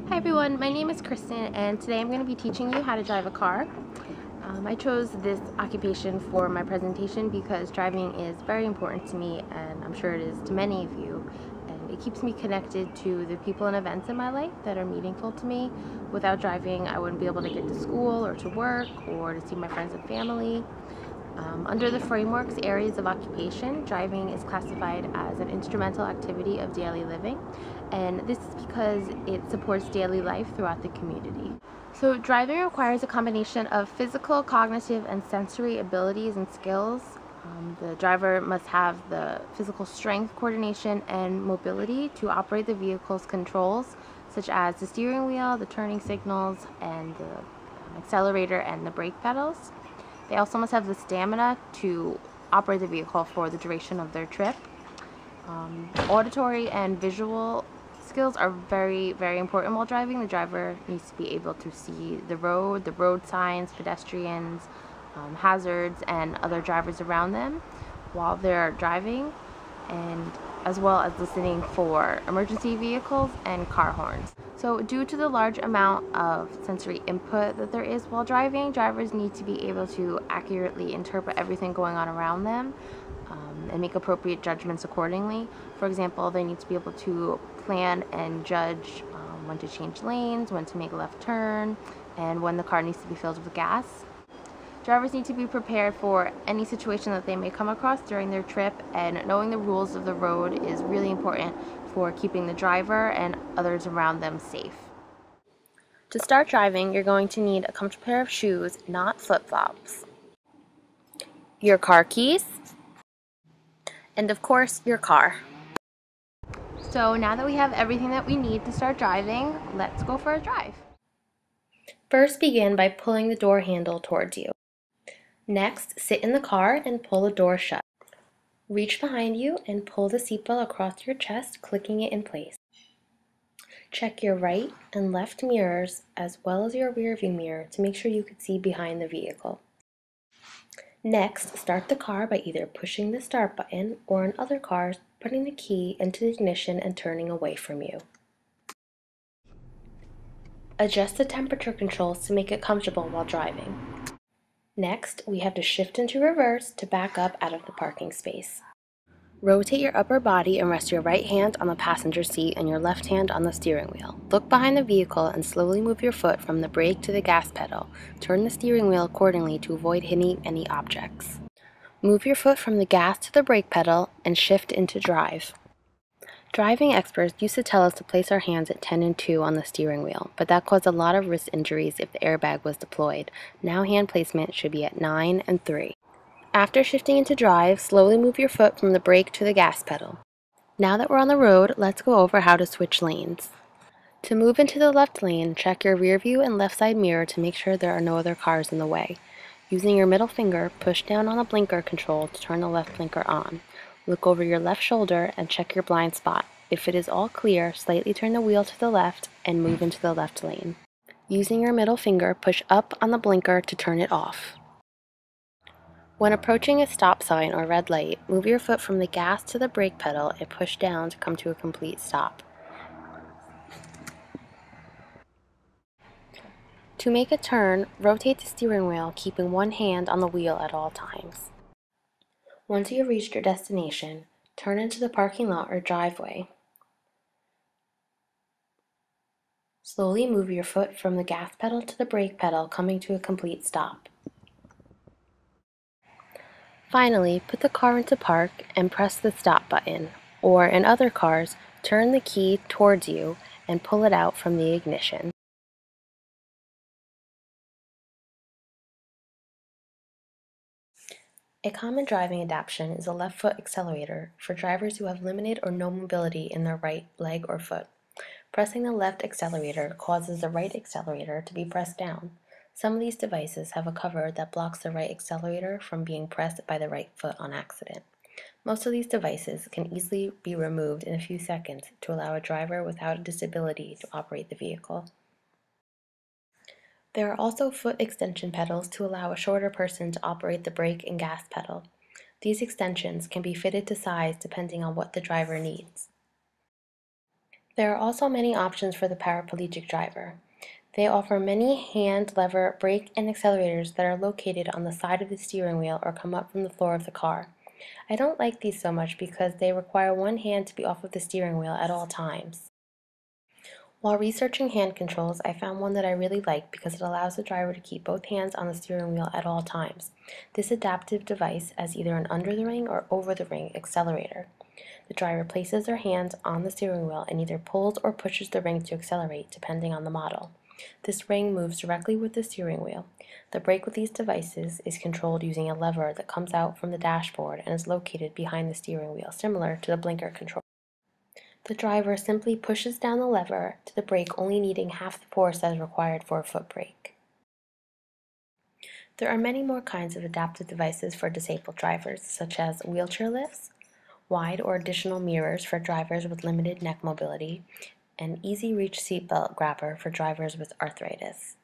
Hi everyone, my name is Kristen and today I'm going to be teaching you how to drive a car. I chose this occupation for my presentation because driving is very important to me, and I'm sure it is to many of you, and it keeps me connected to the people and events in my life that are meaningful to me. Without driving, I wouldn't be able to get to school or to work or to see my friends and family. Under the framework's areas of occupation, driving is classified as an instrumental activity of daily living, and this is because it supports daily life throughout the community. So driving requires a combination of physical, cognitive, and sensory abilities and skills. The driver must have the physical strength, coordination, and mobility to operate the vehicle's controls, such as the steering wheel, the turning signals, and the accelerator and the brake pedals. They also must have the stamina to operate the vehicle for the duration of their trip. Auditory and visual skills are very, very important while driving. The driver needs to be able to see the road signs, pedestrians, hazards, and other drivers around them while they're driving, and as well as listening for emergency vehicles and car horns. So due to the large amount of sensory input that there is while driving, drivers need to be able to accurately interpret everything going on around them and make appropriate judgments accordingly. For example, they need to be able to plan and judge when to change lanes, when to make a left turn, and when the car needs to be filled with gas. Drivers need to be prepared for any situation that they may come across during their trip, and knowing the rules of the road is really important for keeping the driver and others around them safe. To start driving, you're going to need a comfortable pair of shoes, not flip-flops, your car keys, and of course, your car. So now that we have everything that we need to start driving, let's go for a drive. First, begin by pulling the door handle towards you. Next, sit in the car and pull the door shut. Reach behind you and pull the seatbelt across your chest, clicking it in place. Check your right and left mirrors as well as your rearview mirror to make sure you can see behind the vehicle. Next, start the car by either pushing the start button, or in other cars, putting the key into the ignition and turning away from you. Adjust the temperature controls to make it comfortable while driving. Next, we have to shift into reverse to back up out of the parking space. Rotate your upper body and rest your right hand on the passenger seat and your left hand on the steering wheel. Look behind the vehicle and slowly move your foot from the brake to the gas pedal. Turn the steering wheel accordingly to avoid hitting any objects. Move your foot from the gas to the brake pedal and shift into drive. Driving experts used to tell us to place our hands at 10 and 2 on the steering wheel, but that caused a lot of wrist injuries if the airbag was deployed. Now hand placement should be at 9 and 3. After shifting into drive, slowly move your foot from the brake to the gas pedal. Now that we're on the road, let's go over how to switch lanes. To move into the left lane, check your rear view and left side mirror to make sure there are no other cars in the way. Using your middle finger, push down on the blinker control to turn the left blinker on. Look over your left shoulder and check your blind spot. If it is all clear, slightly turn the wheel to the left and move into the left lane. Using your middle finger, push up on the blinker to turn it off. When approaching a stop sign or red light, move your foot from the gas to the brake pedal and push down to come to a complete stop. To make a turn, rotate the steering wheel, keeping one hand on the wheel at all times. Once you have reached your destination, turn into the parking lot or driveway. Slowly move your foot from the gas pedal to the brake pedal, coming to a complete stop. Finally, put the car into park and press the stop button, or in other cars, turn the key towards you and pull it out from the ignition. A common driving adaptation is a left foot accelerator for drivers who have limited or no mobility in their right leg or foot. Pressing the left accelerator causes the right accelerator to be pressed down. Some of these devices have a cover that blocks the right accelerator from being pressed by the right foot on accident. Most of these devices can easily be removed in a few seconds to allow a driver without a disability to operate the vehicle. There are also foot extension pedals to allow a shorter person to operate the brake and gas pedal. These extensions can be fitted to size depending on what the driver needs. There are also many options for the paraplegic driver. They offer many hand, lever, brake, and accelerators that are located on the side of the steering wheel or come up from the floor of the car. I don't like these so much because they require one hand to be off of the steering wheel at all times. While researching hand controls, I found one that I really like because it allows the driver to keep both hands on the steering wheel at all times. This adaptive device has either an under the ring or over the ring accelerator. The driver places their hands on the steering wheel and either pulls or pushes the ring to accelerate, depending on the model. This ring moves directly with the steering wheel. The brake with these devices is controlled using a lever that comes out from the dashboard and is located behind the steering wheel, similar to the blinker control. The driver simply pushes down the lever to the brake, only needing half the force that is required for a foot brake. There are many more kinds of adaptive devices for disabled drivers, such as wheelchair lifts, wide or additional mirrors for drivers with limited neck mobility, and easy reach seatbelt grabber for drivers with arthritis.